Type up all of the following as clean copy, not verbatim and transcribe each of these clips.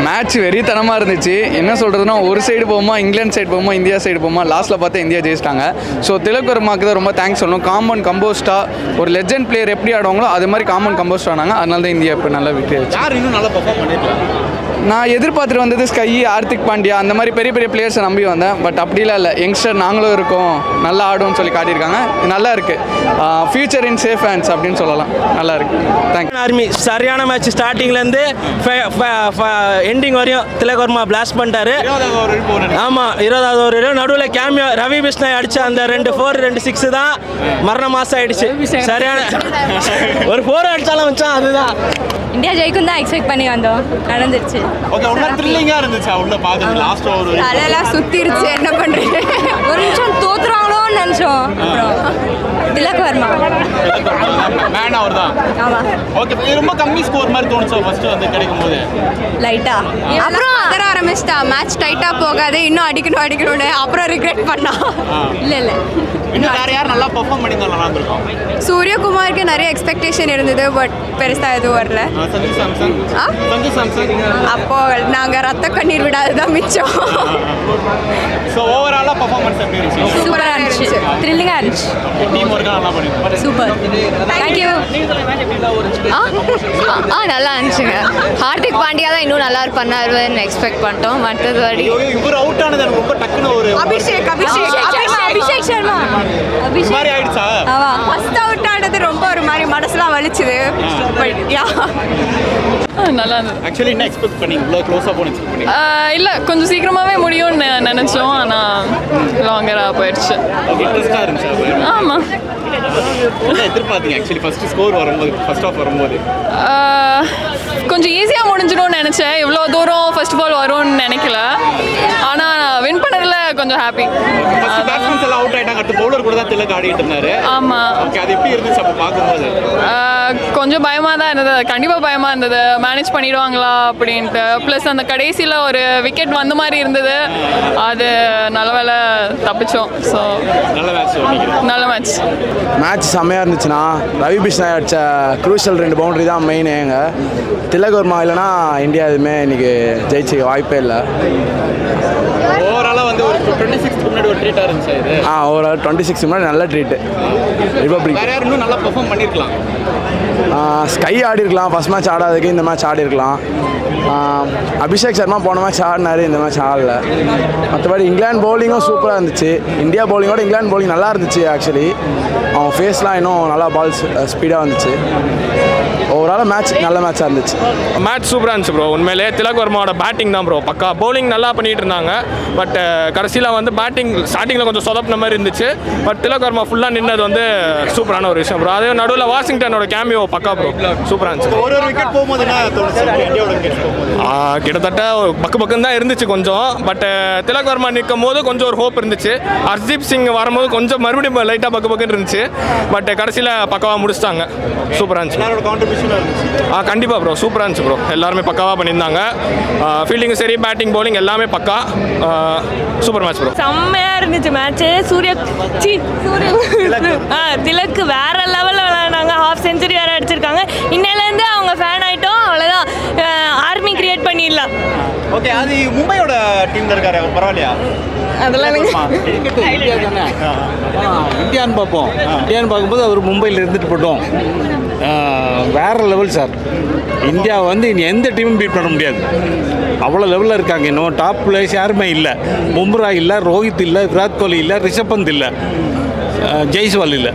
Match வெறித்தனமாக இருந்துச்சு. என்ன சொல்கிறதுனா ஒரு சைடு போகுமா இங்கிலாந்து சைடு போகுமா இந்தியா சைடு போகுமா, லாஸ்ட்டில் பார்த்தா இந்தியா ஜெயிச்சிட்டாங்க. ஸோ திலக் வர்மாக்கு தான் ரொம்ப தேங்க்ஸ் சொல்லணும். காம்பவுண்ட் கம்போஸ்டாக ஒரு லெஜெண்ட் பிளேயர் எப்படி ஆடுவாங்களோ அது மாதிரி காம்பவுண்ட் கம்போஸ்ட் ஆனாங்க. அதனால தான் இந்தியா இப்போ நல்லா விட்டு யார் இன்னும் நல்லா பெர்ஃபார்ம் பண்ணிருக்காங்க. நான் எதிர்பார்த்துட்டு வந்தது ஸ்கை, ஹார்திக் பாண்டியா அந்த மாதிரி பெரிய பெரிய பிளேயர்ஸை நம்பி வந்தேன். பட் அப்படிலாம் இல்லை, யங்ஸ்டர் நாங்களும் இருக்கோம், நல்லா ஆடுவோம்னு சொல்லி காட்டியிருக்காங்க. நல்லா இருக்குது, ஃபியூச்சர் இன் சேஃப் ஹேண்ட்ஸ் அப்படின்னு சொல்லலாம். நல்லா இருக்குது. தேங்க்யூ. ஆர்மி சரியான மேட்ச், ஸ்டார்டிங்லேருந்து எண்டிங் வரையும் திலக் வர்மா பிளாஸ்ட் பண்ணிட்டாரு. ஆமாம், 20வது ஓவர் நடுவில் கேமியோ ரவி பிஷ்ணாய் அடிச்ச அந்த 2 4 2 6 தான் மரண மாசம் ஆயிடுச்சு. சரியான ஒரு 4 அடிச்சாலும் வச்சான். அதுதான் இந்தியா ஜெயிக்கும் தான் எக்ஸ்பெக்ட் பண்ணி வந்தோம், நடந்துருச்சு. ஓகே, உள்ள த்ரில்லிங்கா இருந்துச்சு. உள்ள பாக்குறது லாஸ்ட் ஓவர் தலையெல்லாம் சுத்திருச்சு. என்ன பண்றீங்க? ஒரு நிமிஷம் தோத்துறாங்களோன்னு நினைச்சோம். அப்புறம் திலக் வர்மா மேன் அவர் தான். ஆமா. ஓகே, ரொம்ப கம்மி ஸ்கோர் மாதிரி தோணுச்சு ஃபர்ஸ்ட் வந்து கிடைக்கும்போது. லைட்டா அப்புறம் அதர ஆரம்பிச்சிட்டா. மேட்ச் டைட்டா போகாது, இன்னும் அடிக்கணும்னு அப்புறம் ரிக்ரெட் பண்ணா. இல்ல இன்னும் வேற யார் நல்லா பெர்ஃபார்ம் பண்ணியிருந்தா நல்லா இருந்திருக்கும். சூரியகுமாருக்கு நிறைய எக்ஸ்பெக்டேஷன் இருந்தது, பட் பெருசா எதுவும் வரல. சஞ்சு சாம்சன் அப்போ நாங்க ரத்த கண்ணீர் விடாததான் மிச்சம். ஸோ ஓவராலாக பர்ஃபார்மன்ஸ் எப்படி இருந்துச்சு? சூப்பரா இருந்துச்சு, த்ரில்லிங்கா இருந்துச்சு. டீம் ஒர்க்காக நல்லா பண்ணிருக்கோம். Super, thank you. நல்லா இருந்துச்சுங்க. ஹார்திக் பாண்டியா தான் இன்னும் நல்லா பண்ணாருன்னு எக்ஸ்பெக்ட் பண்ணிட்டோம். மற்றபடி இவர் அவுட் ஆனது எனக்கு ரொம்ப டக்குன்னு ஒரு அபிஷேக் சர்மா மாதிரி ஆயிடுச்சா? ஆமா, ஃபர்ஸ்ட் அவுட் ஆனது ரொம்ப ஒரு மாதிரி மனசுலாம் வலிச்சுது. பட் யா நல்லா இருந்தது. ஆக்சுவலி என்ன எக்ஸ்பெக்ட் பண்ணீங்க? இவ்வளோ க்ளோஸாக போன எக்ஸ்பெக்ட் பண்ணீங்க? இல்லை, கொஞ்சம் சீக்கிரமாகவே முடியும்னு நினச்சோம். ஆனால் லாங்கராக போயிடுச்சு. இன்ட்ரெஸ்டாக இருந்துச்சு. ஆமாம், என்ன எதிர்பார்த்தீங்க ஆக்சுவலி ஃபர்ஸ்ட் ஸ்கோர் வரும்போது, ஃபர்ஸ்ட் ஆஃப் வரும்போது? கொஞ்சம் ஈஸியாக முடிஞ்சிடும்னு நினச்சேன். இவ்வளோ தூரம் ஃபர்ஸ்ட் பால் வரும்னு நினைக்கல. ஆனால் வின் பண்ணதில் கொஞ்சம் ஹாப்பி. பேட்ஸ்மேன்ஸ் எல்லாம் அவுட் ஆயிட்டாங்க. அடுத்து பவுலர் கூட தான் திலக் ஆடிட்டு இருந்தாரு. ஆமாம். ஓகே, அது எப்படி இருந்துச்சு அப்போ பார்க்கும்போது? கொஞ்சம் பயமாக தான் இருந்தது, கண்டிப்பாக பயமாக இருந்தது. மேனேஜ் பண்ணிடுவாங்களா அப்படின்ட்டு. ப்ளஸ் அந்த கடைசியில் ஒரு விக்கெட் வந்த மாதிரி இருந்தது. அது நல்ல வேலை தப்பிச்சோம். ஸோ நல்ல மேட்ச். மேட்ச் செம்மையாக இருந்துச்சுன்னா ரவி பிஷ்ணாய் அடித்த க்ரூஷியல் 2 பவுண்டரி தான் மெயின். திலக் வர்மா இல்லைனா இந்தியா எதுவுமே இன்றைக்கி ஜெயிச்சு வாய்ப்பே இல்லை. ஓவராலாக வந்து ஒரு 26க்கு முன்னாடி ஒரு ட்ரீட்டாக இருந்துச்சு இது. ஓவரால் 26 முன்னாடி நல்ல ட்ரீட்டு. ரிபப்ளிக் வேறு யார் இன்னும் நல்லா பெர்ஃபார்ம் பண்ணியிருக்கலாம்? ஸ்கை ஆடி இருக்கலாம், ஃபஸ்ட் மேட்ச் ஆடாததுக்கு இந்த மேட்ச் ஆடி இருக்கலாம். அபிஷேக் சர்மா போன மேட்ச் ஆடினார், இந்த மேட்ச் ஆடல. மற்றபடி இங்கிலாந்து பவுலிங்கும் சூப்பராக இருந்துச்சு. இந்தியா பவுலிங்கோட இங்கிலாந்து பவுலிங் நல்லா இருந்துச்சு. ஆக்சுவலி அவங்க ஃபேஸ்லாம் இன்னும் நல்லா பால்ஸ் ஸ்பீடாக வந்துச்சு. ஓவரால் மேட்ச் நல்ல மேட்சாக இருந்துச்சு. மேட்ச் சூப்பராக இருந்துச்சு ப்ரோ. உண்மையிலே திலக் வர்மாவோட பேட்டிங் தான் ப்ரோ பக்கா. பவுலிங் நல்லா பண்ணிட்டு இருந்தாங்க. பட் கடைசியில் வந்து பேட்டிங் ஸ்டார்டிங்கில் கொஞ்சம் சொதப்பின மாதிரி இருந்துச்சு. பட் திலக் வர்மா ஃபுல்லாக நின்னது வந்து சூப்பரான ஒரு விஷயம் ப்ரோ. அதே நடுவில் வாஷிங்டனோட கேமியோ பக்கா ப்ரோ, சூப்பராக இருந்துச்சு. ஒரு விக்கெட் போகும்போது என்ன தோணுச்சு இந்தியாவோட விக்கெட் போகும்போது? கிட்டத்தட்ட பக்கம் தான் இருந்துச்சு கொஞ்சம். பட் திலக் வர்மா நிற்கும் போது கொஞ்சம் ஒரு ஹோப் இருந்துச்சு. ஹர்தீப் சிங் வரும்போது கொஞ்சம் மறுபடியும் லைட்டாக பக்கம் இருந்துச்சு. பட் கடைசியில் பக்காவாக முடிச்சிட்டாங்க. சூப்பராக இருந்துச்சு. கண்டிப்பாக ப்ரோ, சூப்பராக இருந்துச்சு ப்ரோ. எல்லாருமே பக்காவாக பண்ணியிருந்தாங்க. ஃபீல்டிங்கும் சரி, பேட்டிங் பவுலிங் எல்லாமே பக்கா. Super match bro. செம்மையாக இருந்துச்சு மேட்ச்சு. திலக்கு வேற லெவலில் விளையாடுனாங்க. ஹாஃப் செஞ்சுரி வேறு அடிச்சிருக்காங்க. இன்னையிலேருந்து அவங்க ஃபேன் ஆகிட்டோம். அவ்வளோதான், ஆர்மி கிரியேட் பண்ணிடலாம். ஓகே, அது மும்பையோட டீமில் இருக்காரு, பரவாயில்லையா? அதெல்லாம் இந்தியான்னு பார்ப்போம். இந்தியான்னு பார்க்கும்போது அவர் மும்பையில் இருந்துட்டு போட்டோம். வேறு லெவல் சார். இந்தியா வந்து இனி எந்த டீமும் பீட் பண்ண முடியாது. அவ்வளோ லெவலில் இருக்காங்க. இன்னும் டாப் பிளேயர்ஸ் யாருமே இல்லை. பும்ரா இல்லை, ரோஹித் இல்லை, விராட் கோலி இல்லை, ரிஷப் பந்த் இல்லை, ஜெய்ஸ்வால் இல்லை.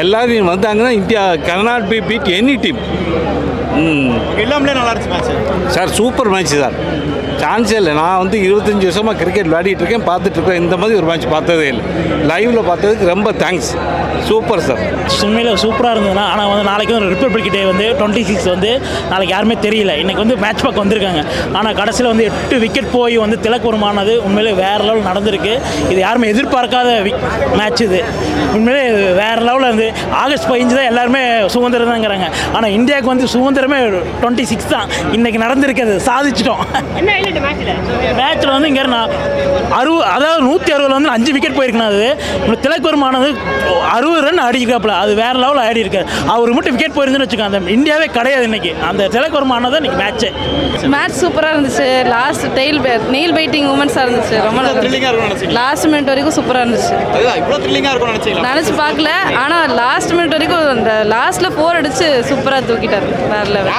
எல்லாரும் வந்தாங்கன்னா India cannot be beat any team. எல்லாமே நல்லா இருந்துச்சு match sir. Super match sir. சான்ஸே இல்லை. நான் வந்து 25 வருஷமாக கிரிக்கெட் விளையாடிட்டு இருக்கேன், பார்த்துட்ருக்கேன். இந்த மாதிரி ஒரு மேட்ச் பார்த்ததே இல்லை. லைவில் பார்த்ததுக்கு ரொம்ப தேங்க்ஸ். Super sir. உண்மையில் சூப்பராக இருந்ததுன்னா. ஆனால் வந்து நாளைக்கு வந்து ரிப்பப்ளிக் டே வந்து 26 வந்து நாளைக்கு யாருமே தெரியல. இன்றைக்கி வந்து மேட்ச் பார்க்க வந்திருக்காங்க. ஆனால் கடைசியில் வந்து 8 விக்கெட் போய் வந்து திலக் வர்மானது உண்மையிலே வேறு லெவல் நடந்திருக்கு. இது யாருமே எதிர்பார்க்காத மேட்ச் இது. உண்மையிலே வேறு லெவலில் இருந்து ஆகஸ்ட் 15 தான் எல்லாருமே சுதந்திரம் தாங்கிறாங்க. ஆனால் இந்தியாவுக்கு வந்து சுதந்திரமே 26 தான். இன்றைக்கி நடந்திருக்கிறது சாதிச்சிட்டோம். மேட்ச்சில் வந்து இங்கே நான் 160 வந்து 5 விக்கெட் போயிருக்கணும். அது திலக் வர்மானது 60 ரன் அடிக்கிறாப்புல, அது வேறு லெவலில் ஆடி இருக்காரு. அவர் மட்டும் விக்கெட் போயிருந்துன்னு வச்சுக்கோங்க, அந்த இந்தியாவே கிடையாது இன்னைக்கு. அந்த திலக் வர்மானது இன்னைக்கு மேட்ச் சூப்பராக இருந்துச்சு. லாஸ்ட் நெயில் பைட்டிங் மூமெண்ட்ஸாக இருந்துச்சு. ரொம்ப லாஸ்ட் மினிட் வரைக்கும் சூப்பராக இருந்துச்சு. நினச்சி பார்க்கல, ஆனால் லாஸ்ட் மினிட் வரைக்கும் அந்த லாஸ்ட்டில் 4 அடிச்சு சூப்பராக தூக்கிட்டார். வேறு லெவல்.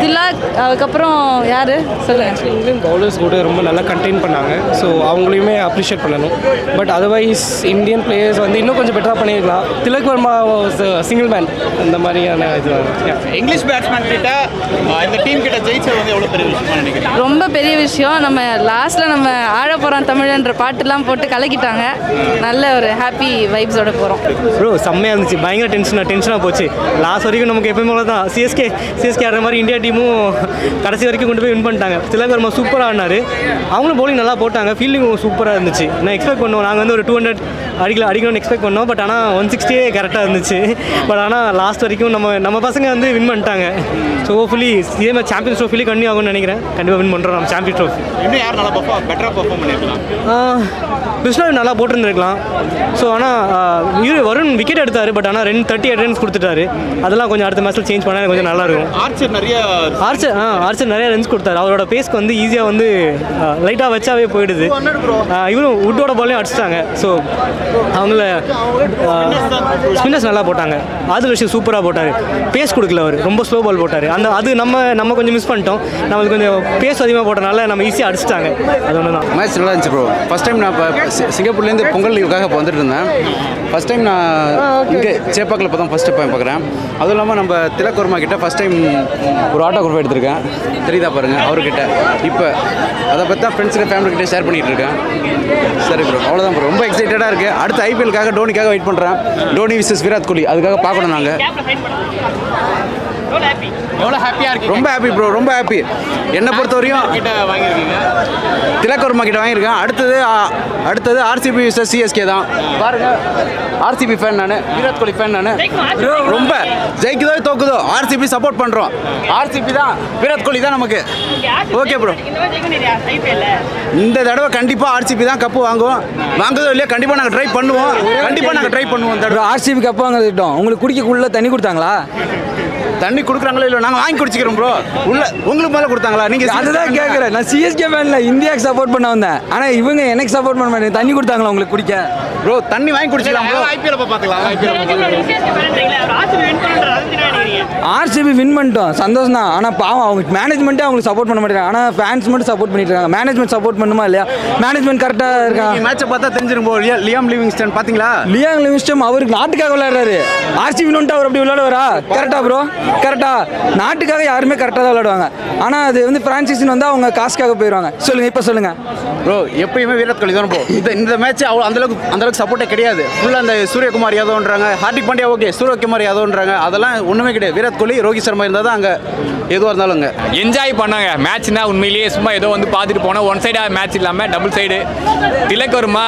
திலக், அதுக்கப்புறம் யார் சொல்லுங்கள். பவுலர்ஸ் கூட ரொம்ப நல்லா கண்டெயின் பண்ணாங்க. ஸோ அவங்களையுமே அப்ரிஷியேட் பண்ணணும். பட் அதர்வைஸ் இந்தியன் பிளேயர்ஸ் வந்து இன்னும் கொஞ்சம் பெட்டராக பண்ணியிருக்கலாம். திலக் வர்மா சிங்கிள் மேன் அந்த மாதிரியான இது. இங்கிலீஷ் பேட்ஸ்மேன் கிட்ட இந்த டீம் கிட்ட ஜெயிச்சது வந்து எவ்வளோ பெரிய விஷயம் நினைக்கிறேன்? ரொம்ப பெரிய விஷயம். நம்ம லாஸ்ட்டில் நம்ம ஆழ போகிறோம் தமிழ்ன்ற பாட்டுலாம் போட்டு கலக்கிட்டாங்க. நல்ல ஒரு ஹாப்பி வைப்ஸோட போகிறோம். ப்ரோ செம்மையாக இருந்துச்சு. பயங்கர டென்ஷனாக போச்சு. லாஸ்ட் வரைக்கும் நமக்கு எப்பயுமே தான் சிஎஸ்கே ஆடுற மாதிரி இந்தியா டீமும் கடைசி வரைக்கும் கொண்டு போய் வின் பண்ணிட்டாங்க. திலக் வர்மா சூப்பராக ஆடினார். அவங்களும் பவுலிங் நல்லா போட்டாங்க. ஃபீல்டிங்கும் சூப்பராக இருந்துச்சு. நான் எக்ஸ்பெக்ட் பண்ணுவோம், நாங்கள் வந்து ஒரு 200 அடிக்கணும்னு எக்ஸ்பெக்ட் பண்ணோம். பட் ஆனால் 160 கரெக்டாக இருந்துச்சு. பட் ஆனால் லாஸ்ட் வரைக்கும் நம்ம பசங்க வந்து வின் பண்ணிட்டாங்க. ஸோ ஹோப்ஃபுல்லி இதே மாதிரி சாம்பியன்ஸ் ட்ரோஃபிலே கண்டினியூ ஆகும்னு நினைக்கிறேன். கண்டிப்பாக வின் பண்ணுறோம் நம்ம சாம்பியன் ட்ரோஃபி. இன்னும் யார் நல்லா பெட்டராக பெர்ஃபார்ம் பண்ணியிருக்கலாம்? பிஸ்னாய் நல்லா போட்டுருந்துருக்கலாம். ஸோ ஆனால் வருண் விக்கெட் எடுத்தார். பட் ஆனால் 38 ரன்ஸ் கொடுத்துட்டாரு. அதெல்லாம் கொஞ்சம் அடுத்த மேட்ச்சில் சேஞ்ச் பண்ணால் கொஞ்சம் நல்லாயிருக்கும். ஆர்ச்சர் நிறைய ரன்ஸ் கொடுத்தாரு. அவரோட பேஸ்க்கு வந்து ஈஸியாக வந்து லைட்டாக வச்சாவே போயிடுது. இவரும் உட்டோட பாலையும் அடிச்சிட்டாங்க. ஸோ அவங்கள ஸ்பின்னர்ஸ் நல்லா போட்டாங்க. ஆதில் ரஷீத் சூப்பராக போட்டார். பேஸ் கொடுக்கல, அவர் ரொம்ப ஸ்லோ பால் போட்டார். அது நம்ம கொஞ்சம் மிஸ் பண்ணிட்டோம். நம்மளுக்கு கொஞ்சம் பேஸ் அதிகமாக போட்டனால நம்ம ஈஸியாக அடிச்சிட்டாங்க. அது ஒன்று தான். மேட்ச் நல்லா இருந்துச்சு ப்ரோ. ஃபஸ்ட் டைம் நான் இப்போ சிங்கப்பூர்லேருந்து பொங்கல் லீவுக்காக இப்போ வந்துட்டு இருந்தேன். ஃபஸ்ட் டைம் நான் இங்கே சேப்பாக்கில் இப்போ தான் ஃபஸ்ட்டு டைம் பார்க்குறேன். அதுவும் இல்லாமல் நம்ம திலக் வர்மா கிட்ட ஃபஸ்ட் டைம் ஒரு ஆட்டோகிராஃப் எடுத்திருக்கேன். தெரியுதா பாருங்கள் அவர்கிட்ட. இப்போ அதை பற்றி தான் ஃப்ரெண்ட்ஸுக்கு ஃபேமிலிக்கிட்டே ஷேர் பண்ணிகிட்டு இருக்கேன். சரி ப்ரோ, அவ்வளோதான் ப்ரோ. ரொம்ப எக்ஸைட்டடாக இருக்குது. அடுத்த ஐபிஎல்காக டோனிக்காக வெயிட் பண்ணுறேன். டோனி விசஸ் விராட் கோலி, அதுக்காக பார்க்கணும் நாங்கள். எவ்வளோ ஹாப்பியாக இருக்கு? ரொம்ப ஹாப்பி ப்ரோ, ரொம்ப ஹாப்பி. என்னை பொறுத்தவரையும் கிட்ட வாங்கியிருக்கீங்க, திலக் வர்மா கிட்ட வாங்கியிருக்கேன். அடுத்தது ஆர்சிபி விசஸ் சிஎஸ்கே தான். பாருங்க, ஆர்சிபி ஃபேன் நான், விராட் கோலி ஃபேன் நான். ரொம்ப ஜெயிக்குதோ தோக்குதோ ஆர்சிபி சப்போர்ட் பண்ணுறோம். ஆர்சிபி தான், விராட் கோலி தான் நமக்கு. ஓகே ப்ரோ, இந்த தடவை கண்டிப்பாக ஆர்சிபி தான் கப்பு வாங்குதோ இல்லையா கண்டிப்பாக நாங்கள் ட்ரை பண்ணுவோம். ஆர்சிபி கப்பு வாங்கிட்டோம். உங்களுக்கு குடிக்கக்குள்ள தண்ணி கொடுத்தாங்களா? தண்ணி கொடுக்குறாங்களோ இல்லை நாங்கள் வாங்கி குடிச்சிக்கிறோம் ப்ரோ. உங்களுக்கு மேலே கொடுத்தாங்களா? நீங்கள் அதுதான் கேட்குறேன். நான் சிஎஸ்கே ஃபேன்ல இந்தியாவுக்கு சப்போர்ட் பண்ண வந்தேன். ஆனால் இவங்க எனக்கு சப்போர்ட் பண்ண மாட்டேங்க. தண்ணி கொடுத்தாங்களா உங்களுக்கு குடிக்க? ப்ரோ தண்ணி வாங்கி குடிச்சிக்கலாம் ப்ரோ. ஐபிஎல் பார்த்துக்கலாம். ஆர்சிபி வின் பண்ணிட்டோம், சந்தோஷம் தான். ஆனால் பாவம் அவங்க மேனேஜ்மெண்ட்டே அவங்களுக்கு சப்போர்ட் பண்ண மாட்டேங்கிறாங்க. ஆனால் ஃபேன்ஸ் மட்டும் சப்போர்ட் பண்ணிட்டு இருக்காங்க. மேனேஜ்மெண்ட் சப்போர்ட் பண்ணுமா இல்லையா? மேனேஜ்மெண்ட் கரெக்டாக இருக்காங்க. மேட்சை பார்த்தா தெரிஞ்சிடும் ப்ரோ. லியாம் லிவிங்ஸ்டன் பார்த்தீங்களா? லியாம் லிவிங்ஸ்டன் அவருக்கு நாட்டுக்காக விளையாடுறாரு. ஆர்சிபி வந்துட்டு அவர் அப்படி விளையாடுவாரா? கரெக்டா ப்ரோ, கரெக்டா. நாட்டுக்காக யாருமே கரெக்டாக தான் விளையாடுவாங்க. ஆனால் அது வந்து பிரான்சைஸின் வந்து அவங்க காசுக்காக போயிடுவாங்க. சொல்லுங்கள், இப்போ சொல்லுங்கள் ப்ரோ. எப்பயுமே விராட் கோலி தான் ப்ரோ. இந்த மேட்ச் அவ்வளோ அந்தளவுக்கு சப்போர்ட்டே கிடையாது. ஃபுல்லாக அந்த சூரியகுமார் யாதவ்ன்றாங்க, ஹார்திக் பாண்டியா ஓகே, சூரியகுமார் யாதவ்ன்றாங்க. அதெல்லாம் ஒன்றுமே கிடையாது. விராட் கோலி, ரோஹித் சர்மா இருந்தால் தான் அங்கே எதுவாக இருந்தாலும் அங்கே என்ஜாய் பண்ணாங்க. மேட்ச்னா உண்மையிலேயே சும்மா ஏதோ வந்து பார்த்துட்டு போனோம். ஒன் சைடாக மேட்ச் இல்லாமல் double side. Tilak Varma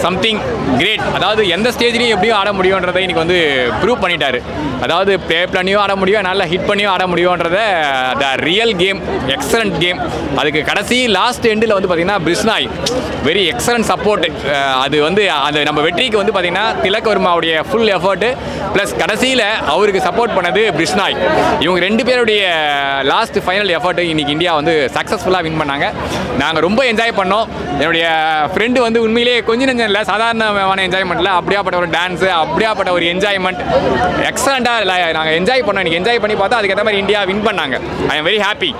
something great. அதாவது எந்த ஸ்டேஜ்லையும் எப்படியும் ஆட முடியுன்றதை இன்னைக்கு வந்து ப்ரூவ் பண்ணிட்டாரு. அதாவது ப்ளே பண்ணியும் ஆட முடியும், நல்லா ஹிட் பண்ணியும் ஆட முடியுன்றத the real game, excellent game. அதுக்கு கடைசி லாஸ்ட் எண்டில் வந்து பார்த்தீங்கன்னா பிஸ்னாய் வெரி எக்ஸலண்ட் சப்போர்ட். அது வந்து அந்த நம்ம வெற்றிக்கு வந்து பார்த்தீங்கன்னா திலக் வர்மாவுடைய ஃபுல் எஃபர்ட்டு ப்ளஸ் கடைசியில் அவருக்கு சப்போர்ட் பண்ணது பிஸ்னாய். இவங்க ரெண்டு பேருடைய லாஸ்ட் ஃபைனல் எஃபர்ட்டு இன்னைக்கு இந்தியா வந்து சக்ஸஸ்ஃபுல்லாக வின் பண்ணாங்க. நாங்கள் ரொம்ப என்ஜாய் பண்ணோம். என்னுடைய ஃப்ரெண்டு வந்து உண்மையிலேயே கொஞ்சம் நெஞ்சம் இல்லை, சாதாரணமான என்ஜாய்மெண்ட்டில் அப்படியாப்பட்ட ஒரு டான்ஸு, அப்படியாப்பட்ட ஒரு என்ஜாய்மெண்ட் எக்ஸலண்ட்டாக நாங்கள் என்ஜாய் பண்ணோம். எனக்கு என்ஜாய் பண்ணி பார்த்தா அதுக்கேற்ற மாதிரி இந்தியா வின் பண்ணாங்க. I am very happy.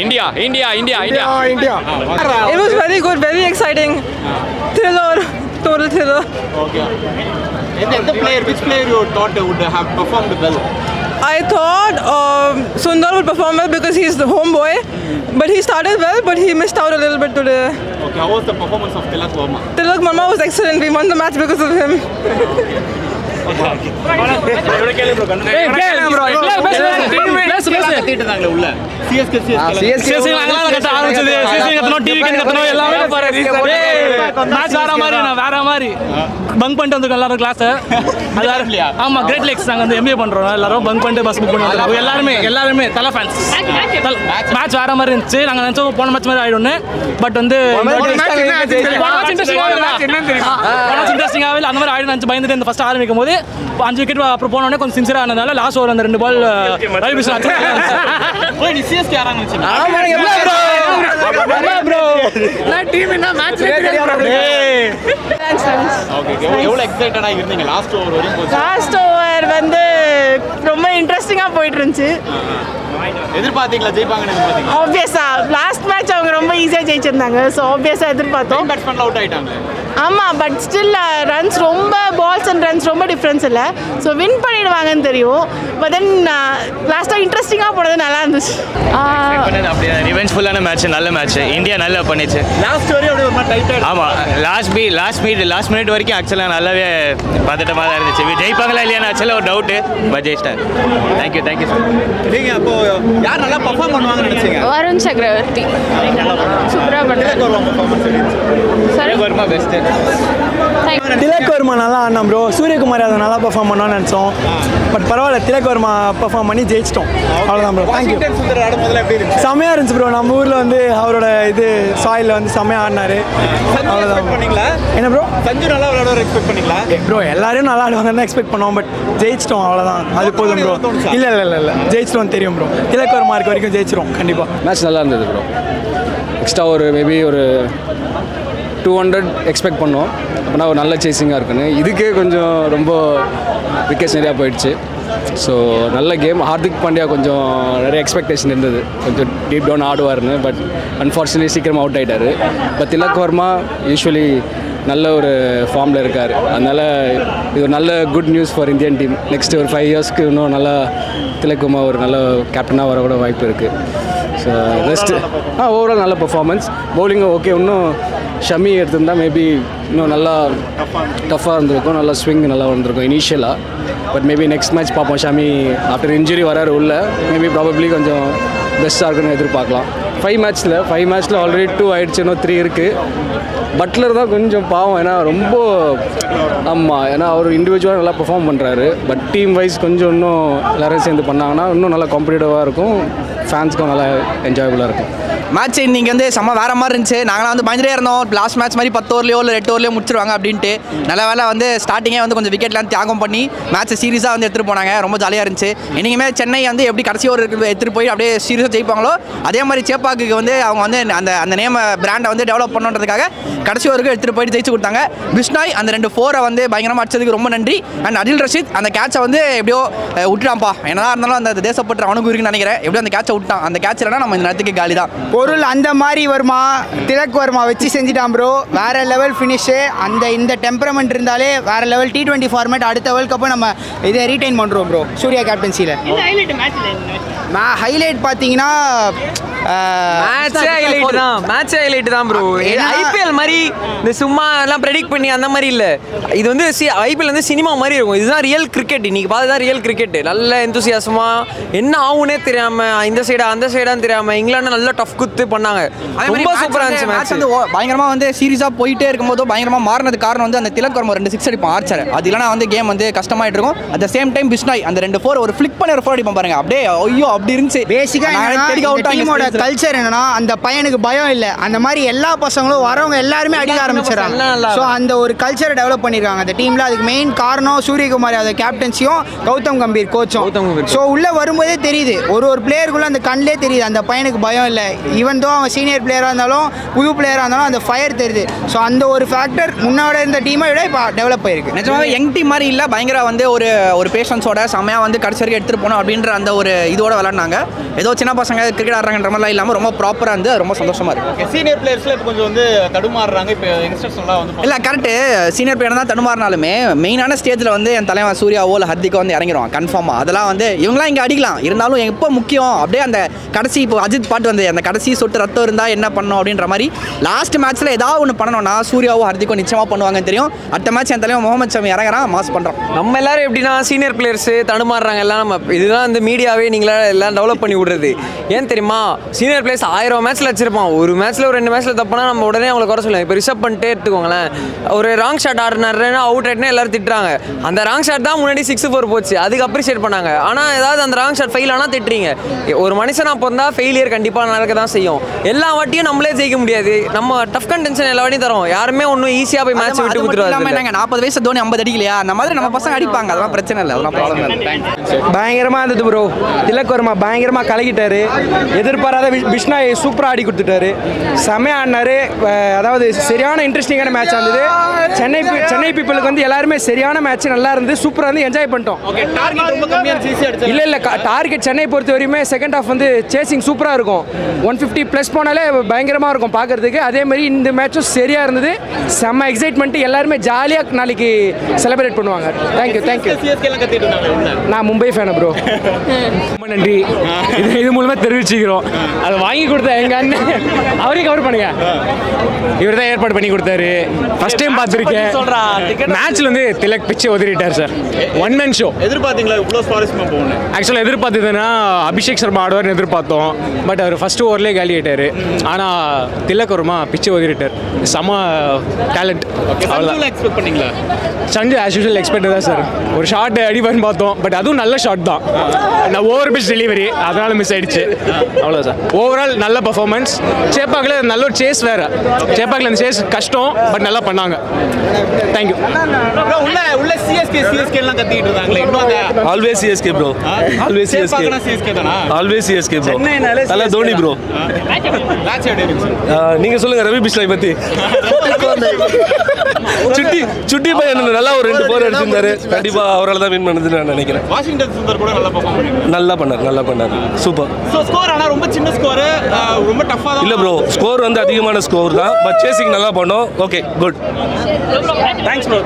India India India India India. It was very good, very exciting. Thriller, total thriller. Okay. Which player you thought would have performed well? I thought Sundar would perform well because he's the homeboy, but he started well, but he missed out a little bit today. Okay, how was the performance of Tilak Verma? Tilak Verma was excellent. We won the match because of him. உள்ள CSK நாங்கலாம் கத்த ஆரம்பிச்சது CSK கத்தணும் TV கத்தணும் எல்லாமே match வேற மாதிரி bunk பண்ணிட்டு வந்து எல்லாரும் கிளாஸ் அது ஆமா கிரேட் லேக்ஸ் நாங்க வந்து எம்ஏ பண்றோம் எல்லாரும் பங்க் பண்ணிட்டு பஸ் புக் பண்ணுவோம் எல்லாருமே தல ஃபேன்ஸ் மேட்ச் வேற மாதிரி இருந்துச்சு நாங்க நினைச்சோம் போன மேட்ச் மாதிரி ஆயிடும்னு பட் வந்து இன்ட்ரெஸ்டிங்காவே அந்த மாதிரி ஆயிடும் நினைச்சு பயந்துட்டு இந்த ஃபர்ஸ்ட் ஆரம்பிக்கும் போது 5 விக்கெட் அப்புறம் போன உடனே கொஞ்சம் சின்சியரா ஆனதால லாஸ்ட் ஓவர் அந்த 2 பால் ரவி பிஷ்ணா சிஎஸ்கே ஆறாங்க எவ்வளவு எக்ஸைட்டடா இருந்தீங்க லாஸ்ட் ஓவர் வரைக்கும்? லாஸ்ட் ஓவர் வந்து ரொம்ப இன்ட்ரெஸ்டிங்கா போயிட்டு இருந்துச்சு. எதிர்பார்த்தீங்களா ஜெயிப்பாங்கன்னு எதிர்பார்த்தீங்க? ஆப்வியஸா லாஸ்ட் மேட்ச் அவங்க ரொம்ப ஈஸியா ஜெயிச்சிருந்தாங்க. ஸோ ஆப்வியஸா எதிர்பார்த்தோம். பேட்ஸ்மேன் அவுட் ஆயிட்டாங்க. ஆமா பட் ஸ்டில் ரன்ஸ் ரொம்ப பால்ஸ் அண்ட் ரன்ஸ் ரொம்ப டிஃப்ரென்ஸ் இல்லை. ஸோ வின் பண்ணிடுவாங்கன்னு தெரியும். பட் தென் லாஸ்ட்டாக இன்ட்ரெஸ்டிங்காக போனது நல்லா இருந்துச்சு. ரிவெஞ்ச்ஃபுல்லான மேட்ச், நல்ல மேட்ச். இந்தியா நல்லா பண்ணிச்சு. லாஸ்ட் வரையும் அப்படியே ஒரு மாதிரி டைட்டா. ஆமாம் லாஸ்ட் மினிட் வரைக்கும் ஆக்சுவலாக நல்லாவே பதட்டமாக தான் இருந்துச்சு. ஜெயிப்பாங்களா இல்லையான்னு ஆக்சுவலாக ஒரு டவுட்டு. பட் ஜெயிச்சிட்டாங்க. Thank you sir. நீங்கள் அப்போ யார் நல்லா பர்ஃபார்ம் பண்ணுவாங்கன்னு நினைச்சீங்க? வருண் சக்கரவர்த்தி சூப்பராக பண்ணுறாங்க. பெஸ்ட்டு திலக் வர்மா நல்லா ஆடினான் ப்ரோ. சூரியகுமார் அதை நல்லா பர்ஃபார்ம் பண்ணோன்னு நினச்சோம். பட் பரவாயில்ல, திலக் வர்மா பர்ஃபார்ம் பண்ணி ஜெயிச்சிட்டோம். அவ்வளோதான் ப்ரோ. தேங்க்யூ. செம்மையாக இருந்துச்சு ப்ரோ. நம்ம ஊரில் வந்து அவரோட இது சாயில் வந்து செம்மையாக ஆடினாரு. அவ்வளோதான். என்ன ப்ரோ சஞ்சு நல்லா விளையாடுவார் எக்ஸ்பெக்ட் பண்ணீங்களா? ப்ரோ எல்லாரும் நல்லா ஆடுவாங்கன்னு தான் எக்ஸ்பெக்ட் பண்ணோம். பட் ஜெயிச்சிட்டோம், அவ்வளோதான். அது போதும் ப்ரோ. இல்லை ஜெயிச்சிட்டோம் தெரியும் ப்ரோ. திலக் வர்மா இருக்க வரைக்கும் ஜெயிச்சிரும் கண்டிப்பாக. மேட்ச் நல்லா இருந்தது ப்ரோ. எக்ஸ்ட்ரா மேபி ஒரு 200 எக்ஸ்பெக்ட் பண்ணோம். அப்படின்னா ஒரு நல்ல சேசிங்காக இருக்குன்னு. இதுக்கே கொஞ்சம் ரொம்ப விக்கெட்ஸ் நிறையா போயிடுச்சு. ஸோ நல்ல கேம். ஹார்திக் பாண்டியா கொஞ்சம் நிறைய எக்ஸ்பெக்டேஷன் இருந்தது, கொஞ்சம் டீப் டவுன் ஆடுவார்னு. பட் அன்ஃபார்ச்சுனேட்லி சீக்கிரமாக அவுட் ஆகிட்டார். பட் திலக் வர்மா யூஸ்வலி நல்ல ஒரு ஃபார்மில் இருக்கார். அதனால் இது ஒரு நல்ல good news for Indian team. Next ஒரு 5 இயர்ஸ்க்கு இன்னும் நல்லா திலக் வர்மா ஒரு நல்ல கேப்டனாக வர கூட வாய்ப்பு இருக்குது. ஸோ ரெஸ்ட்டு ஓவரால் நல்ல பர்ஃபார்மன்ஸ். பவுலிங்கும் ஓகே. இன்னும் ஷமி எடுத்திருந்தால் மேபி இன்னும் நல்லா டஃப்பாக இருந்திருக்கும். நல்லா ஸ்விங் நல்லா வந்திருக்கும் இனிஷியலாக. பட் மேபி நெக்ஸ்ட் மேட்ச் பார்ப்போம். ஷமி ஆஃப்டர் இன்ஜுரி வராரு உள்ள. மேபி ப்ராபப்ளி கொஞ்சம் பெஸ்ட்டாக இருக்குன்னு எதிர்பார்க்கலாம். 5 மேட்ச்சில் ஆல்ரெடி 2 ஆகிடுச்சு. இன்னும் 3 இருக்குது. பட்லர் தான் கொஞ்சம் பாவம். ஏன்னா ரொம்ப ஏன்னா அவர் இண்டிவிஜுவலாக நல்லா பெர்ஃபார்ம் பண்ணுறாரு. பட் டீம் வைஸ் கொஞ்சம் இன்னும் எல்லோரும் சேர்ந்து பண்ணாங்கன்னா இன்னும் நல்லா காம்படிட்டிவாக இருக்கும். ஃபேன்ஸ்க்கும் நல்லா என்ஜாயபுளாக இருக்கும். மேட்ச் இன்றைக்கி வந்து செம்ம வேறு மாதிரி இருந்துச்சு. நாங்களாம் வந்து பயந்துட்டே இருந்தோம் லாஸ்ட் மேட்ச் மாதிரி 10 ஓவர்லையோ இல்லை 8 ஓவர்லையோ முடிச்சிருவாங்க அப்படின்ட்டு. நல்ல வேலை வந்து ஸ்டார்டிங்கே வந்து கொஞ்சம் விக்கெட்லாம் தியாகம் பண்ணி மேட்ச்சை சீரியஸாக வந்து எடுத்துகிட்டு போனாங்க. ரொம்ப ஜாலியாக இருந்துச்சு. இன்றைக்குமே சென்னை வந்து எப்படி கடைசி ஓவர் எடுத்துகிட்டு போய் அப்படியே சீரியஸாக ஜெயிப்பாங்களோ அதே மாதிரி சேப்பாக்கு வந்து அவங்க வந்து அந்த நேம் பிராண்டை வந்து டெவலப் பண்ணுன்றதுக்காக கடைசி ஓவருக்கு எடுத்துகிட்டு போயிட்டு ஜெயிச்சு கொடுத்தாங்க. பிஷ்னாய் அந்த 2 4 வந்து பயங்கரமாக அடிச்சதுக்கு ரொம்ப நன்றி. அண்ட் அடில் ரஷீத் அந்த கேட்சை வந்து எப்படியோ விட்டுட்டான்ப்பா. என்னதான் இருந்தாலும் அந்த தேசப்பற்ற அவனுக்கு இருக்குன்னு நினைக்கிறேன். எப்படியோ அந்த கேட்சை விட்டான். அந்த கேட்ச் இல்லைனா நம்ம இந்த நேரத்துக்கு காலி தான். பொருள் அந்த மாதிரி வருமா திலக் வர்மா வச்சு செஞ்சுட்டான் ப்ரோ. வேற லெவல் ஃபினிஷு. இந்த டெம்பரமெண்ட் இருந்தாலே வேற லெவல். T20 ஃபார்மேட் அடுத்த வேர்ல்ட் கப்பை நம்ம இதை ரீடைன் பண்ணுறோம் ப்ரோ சூர்யா கேப்டன்சியில். ஹைலைட் பார்த்தீங்கன்னா ஹைலைட் தான் ப்ரோ. ஐபிஎல் மாதிரி இந்த சும்மா எல்லாம் ப்ரெடிக்ட் பண்ணி அந்த மாதிரி இல்லை. இது வந்து ஐபிஎல் வந்து சினிமா மாதிரி இருக்கும். இதுதான் ரியல் கிரிக்கெட். இன்னைக்கு பார்த்து தான் ரியல் கிரிக்கெட். நல்ல எந்தூசியாசமாக என்ன ஆகுனே தெரியாமல் இந்த சைடா அந்த சைடான்னு தெரியாமல் இங்கிலாந்து நல்லா டஃப் குத்து பண்ணாங்க. ரொம்ப சூப்பராக இருந்துச்சு மேட்ச். வந்து பயங்கரமாக வந்து சீரியஸாக போயிட்டே இருக்கும்போது பயங்கரமாக மாறினது காரணம் வந்து அந்த திலக் வர்மா 2 6 அடிப்பான் ஆர்ச்சர். அது இல்லைனா வந்து கேம் வந்து கஷ்டமாயிட்டு இருக்கும். At the same time Bishnoi அந்த 2 4 ஒரு ஃபிளிக் பண்ணி ஒரு 4 அடிப்பான் பாருங்க. அப்படியே ஐயோ அப்படி இருந்துச்சு. டீமோட கல்ச்சர் என்னன்னா அந்த பையனுக்கு பயம் இல்லை. அந்த மாதிரி எல்லா பசங்களும் வரவங்க எல்லாருமே அடிக்க ஆரம்பிச்சிடறாங்க. ஸோ அந்த ஒரு கல்ச்சரை டெவலப் பண்ணியிருக்காங்க அந்த டீமில். அதுக்கு மெயின் காரணம் சூரியகுமார் யாதவ் கேப்டன்சியும் கௌதம் கம்பீர் கோச்சும். ஸோ உள்ளே வரும்போதே தெரியுது ஒரு பிளேயருக்குள்ள அந்த கண்ணிலே தெரியுது அந்த பையனுக்கு பயம் இல்லை. ஈவன் தோ அவன் சீனியர் பிளேயராக இருந்தாலும் புது பிளேயராக இருந்தாலும் அந்த ஃபயர் தெரியுது. ஸோ அந்த ஒரு ஃபேக்டர் முன்னாடி இருந்த டீமை விட இப்போ டெவலப் ஆயிருக்கு. நிஜமாவே யங் டீம் மாதிரி இல்லை. பயங்கர வந்து ஒரு பேஷன்ஸோட செம்மையாக வந்து கடைசி வரைக்கும் எடுத்துகிட்டு போனோம் அப்படின்ற அந்த ஒரு இதோட விளாட்னாங்க. ஏதோ சின்ன பசங்க கிரிக்கெட் ஆடுறாங்கன்ற மாதிரிலாம் இல்லாமல் ரொம்ப ப்ராப்பராக இருந்து ரொம்ப சந்தோஷமாக இருக்குது. சீனியர் பிளேயர்ஸில் இப்போ கொஞ்சம் வந்து தடுமாறுறாங்க. இப்போ யங்ஸ்டர்ஸ் எல்லாம் வந்து இல்லை கரெக்டு, சீனியர் பிளேயர் தான் தடுமாறினாலுமே மெயினான ஸ்டேஜில் வந்து என் தலைவன் சூர்யாவோ இல்லை ஹர்திக்கோ வந்து இறங்கிடுவான் கன்ஃபார்மாக. அதெல்லாம் வந்து இவங்களாம் இங்கே அடிக்கலாம், இருந்தாலும் எப்போ முக்கியம் அப்படியே அந்த கடைசி இப்போ அஜித் பாட்டு வந்து அந்த கடைசி சொட்டு ரத்தம் இருந்தால் என்ன பண்ணணும் அப்படின்ற மாதிரி லாஸ்ட் மேட்ச்சில் ஏதாவது ஒன்று பண்ணணும்னா சூர்யாவோ ஹர்திக்கோ நிச்சயமாக பண்ணுவாங்கன்னு தெரியும். அடுத்த மேட்ச் என் தலைவன் முகமது ஷமி இறங்குறான், மாஸ் பண்ணுறோம். நம்ம எல்லாரும் எப்படின்னா சீனியர் பிளேயர்ஸ் தடுமாறுறாங்க எல்லாம். நம்ம இதுதான் இந்த மீடியாவே நீங்களா எல்லாம் டெவலப் பண்ணி விடுறது. ஏன் தெரியுமா, சீனியர் பிளேயர்ஸ் 1000 மேட்ச்சில் வச்சிருப்பான், ஒரு மேட்ச்சில் ஒரு 2 மேட்ச்சில் தப்புனா நம்ம உடனே அவங்களை குறை சொல்லுவோம். இப்போ ரிஷப் பண்ணிட்டே எடுத்துக்கோங்களேன், ஒரு ராங் ஷாட் ஆடுனாருன்னா அவுட் ஆயிட்டுனா எல்லாரும் திட்டுறாங்க. அந்த ராங் ஷாட் தான் முன்னாடி 6-4 போச்சு, அதுக்கு அப்ரிஷியேட் பண்ணாங்க. ஆனால் ஏதாவது அந்த ராங் ஷாட் ஃபெயில் ஆனால் திட்டுறீங்க. ஒரு மனுஷனா பிறந்தா ஃபெயிலியர் கண்டிப்பாக நடக்க தான் செய்யும். எல்லா வாட்டியும் நம்மளே ஜெயிக்க முடியாது. நம்ம டஃப் கண்டென்ஷன் எல்லா வாட்டியும் தரோம். யாருமே ஒன்றும் ஈஸியாக போய் மேட்ச் விட்டு கொடுத்துருவாங்க. 40 வயசு தோனி 50 அடிக்கலையா, அந்த மாதிரி நம்ம பசங்க அடிப்பாங்க, அதெல்லாம் பிரச்சனை இல்லை, அதெல்லாம் ப்ராப்ளம் இல்லை. பயங்கரமாக இருந்தது ப்ரோ. திலக் வர்மா பயங்கரமாக கலக்கிட்டாரு. எதிர்பாராத பிஷ்னாய் சூப்பராக ஆடி கொடுத்துட்டாரு, செம்மையாக ஆடினாரு. அதாவது சரியான இன்ட்ரெஸ்டிங்கான மேட்ச் இருந்தது. சென்னை பீப்புளுக்கு வந்து எல்லாருமே சரியான மேட்ச் நல்லா இருந்து சூப்பராக இருந்து என்ஜாய் பண்ணிட்டோம். இல்லை டார்கெட் சென்னை பொறுத்த வரையுமே செகண்ட் ஹாஃப் வந்து சேசிங் சூப்பராக இருக்கும். 150 ப்ளஸ் போனாலே பயங்கரமாக இருக்கும் பார்க்கறதுக்கு. அதே மாதிரி இந்த மேட்சும் சரியாக இருந்தது, செம்ம எக்ஸைட்மெண்ட். எல்லாருமே ஜாலியாக நாளைக்கு செலிப்ரேட் பண்ணுவாங்க. தேங்க்யூ. நான் மும்பை ஃபேன் ப்ரோ. ரொம்ப நன்றி, இது மூலமாக தெரிவிச்சுக்கிறோம். அதை வாங்கி கொடுத்த எங்கள் அண்ணன் அவரையும் கவர் பண்ணுங்க. இவர் தான் ஏற்பாடு பண்ணி கொடுத்தாரு. ஃபர்ஸ்ட் டைம் பார்த்துருக்கேன். மேட்ச்ல வந்து திலக் பிச்சை ஒதுறிட்டார் சார். One man show. எதிர்பார்த்தீங்களா இவ்வளோ சுவாரஸ்யமாக போகணும்? ஆக்சுவலாக எதிர்பார்த்ததுன்னா அபிஷேக் சர்மா ஆடுவார்னு எதிர்பார்த்தோம். பட் அவர் ஃபர்ஸ்ட் ஓவர்லேயே காலி ஆயிட்டாரு. ஆனால் திலக் வர்மா பிச்சை ஒதுறிட்டார். செம டேலண்ட். எக்ஸ்பெக்ட் பண்ணீங்களா? சஞ்சு ஆஸ் யூஷுவல் எக்ஸ்பெக்ட் தான் சார். ஒரு ஷாட் அடிப்பார்னு பார்த்தோம், பட் அதுவும் நல்ல ஷாட் தான். நான் ஓவர் பிச் டெலிவரி அதனால மிஸ் ஆயிடுச்சு, அவ்வளோ சார். ஓவரால் நல்ல பர்ஃபார்மன்ஸ். சேப்பாக்கில் நல்ல ஒரு சேஸ் வேறு. சேப்பாக்கில் அந்த சேஸ் கஷ்டம், பட் நல்லா பண்ணாங்க. தேங்க்யூ. உள்ள சிஎஸ்கே எல்லாம் கத்திட்டு இருக்காங்களே, இன்னும் always CSK bro. Always CSK தானா? Always CSK bro. நல்லா தோனி ப்ரோ. மேட்ச் எப்படி இருந்துச்சு? நீங்க சொல்லுங்க ரவி பிஷ்னாய் பத்தி. சுட்டி பையன் நல்லா ஒரு 2 4 அடிச்சிருந்தாரு. கண்டிப்பா அவரால் தான் வின் பண்ணதுன்னு நான் நினைக்கிறேன். வாஷிங்டன் சுந்தர் கூட நல்லா பெர்ஃபார்ம் பண்ணாரு. நல்லா பண்ணார். சூப்பர். சோ ஸ்கோர் ஆனா ரொம்ப சின்ன ஸ்கோர், ரொம்ப டஃபா தான். இல்ல ப்ரோ, ஸ்கோர் வந்து அதிகமான ஸ்கோர் தான், பட் சேசிங் நல்லா பண்ணோம். Okay, good. Thanks bro.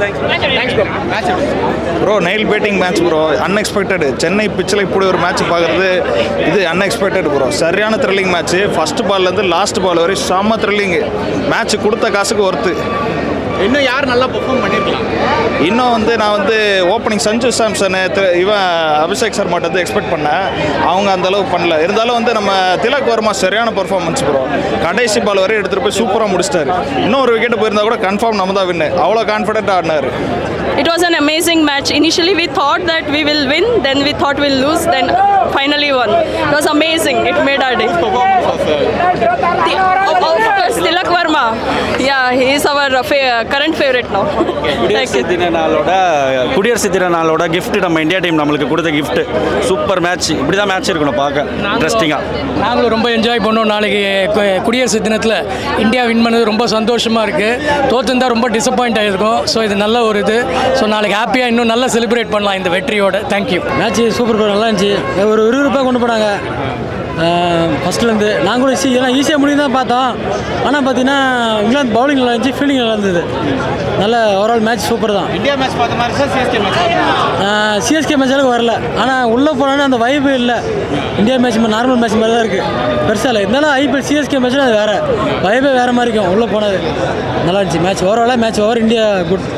Match bro nail biting match bro. Unexpected. Chennai பிச்சில் இப்படி ஒரு மேட்ச் பார்க்குறது இது அன்எக்ஸ்பெக்டட் ப்ரோ. சரியான த்ரில்லிங் மேட்ச். ஃபர்ஸ்ட் பால்லேருந்து லாஸ்ட் பால் வரை செம்ம த்ரில்லிங். மேட்ச் கொடுத்த காசுக்கு ஒர்த்து. இன்னும் யார் நல்லா பெர்ஃபார்ம் பண்ணிருக்கலாம்? இன்னும் வந்து நான் வந்து ஓப்பனிங் சஞ்சு சாம்சன் இவன் அபிஷேக் சர்மாட்ட வந்து எக்ஸ்பெக்ட் பண்ணேன். அவங்க அந்த அளவுக்கு பண்ணல. இருந்தாலும் வந்து நம்ம திலக் வர்மா சரியான பெர்ஃபார்மன்ஸ் ப்ரோ. கடைசி பால் வரை எடுத்துகிட்டு போய் சூப்பராக முடிச்சிட்டாரு. இன்னும் ஒரு விக்கெட் போயிருந்தா கூட கன்ஃபார்ம் நம்ம தான் வின்னு. அவ்வளோ கான்ஃபிடென்ட்டாக ஆடினார். It was an amazing match. Initially we thought that we will win, then we thought we'll lose, then finally won. It was amazing. It made our day. Of course, Tilak Verma. Yeah, he is our current favorite now. குடியரசு தின நாளோட gift நம்ம India team நம்மளுக்கு கொடுத்த gift. Super match. இப்படி தான் match இருக்கணும் பார்க்க இன்ட்ரெஸ்டிங்காக. நாங்களும் ரொம்ப என்ஜாய் பண்ணோம். நாளைக்கு குடியரசு தினத்தில் இந்தியா வின் பண்ணது ரொம்ப சந்தோஷமாக இருக்குது. தோற்றுந்தான் ரொம்ப டிசப்பாயிண்ட் ஆகிருக்கும். ஸோ இது நல்ல ஒரு இது. ஸோ நாளைக்கு ஹாப்பியாக இன்னும் நல்லா செலிப்ரேட் பண்ணலாம் இந்த வெற்றியோட. தேங்க்யூ. மேட்ச் சூப்பர் நல்லா இருந்துச்சு. ஒரு 20 கொண்டு போனாங்க ஃபஸ்ட்லேருந்து. நாங்கள் கூட எல்லாம் ஈஸியாக முடியும் தான் பார்த்தோம். ஆனால் பார்த்தீங்கன்னா இங்கிலாந்து பவுலிங் நல்லா இருந்துச்சு, ஃபீல்டிங் நல்லா இருந்தது. நல்ல ஓவரால் மேட்ச் சூப்பர் தான். இந்தியா மேட்ச் பார்த்த மாதிரி sir CSK match? CSK match அளவுக்கு வரல. ஆனால் உள்ளே போனோன்னா அந்த வைபு இல்லை. இந்தியா மேட்ச் நார்மல் மேட்ச் மாதிரி தான் இருக்குது, பெருசாக இல்லை. இருந்தாலும் ஐபிஎல் சிஎஸ்கே மேட்ச்னா அது வேறு வைபே வேறு மாதிரி இருக்கும். உள்ளே போனது நல்லா இருந்துச்சு மேட்ச். ஓவராலாக மேட்ச் ஓவர் இந்தியா குட்.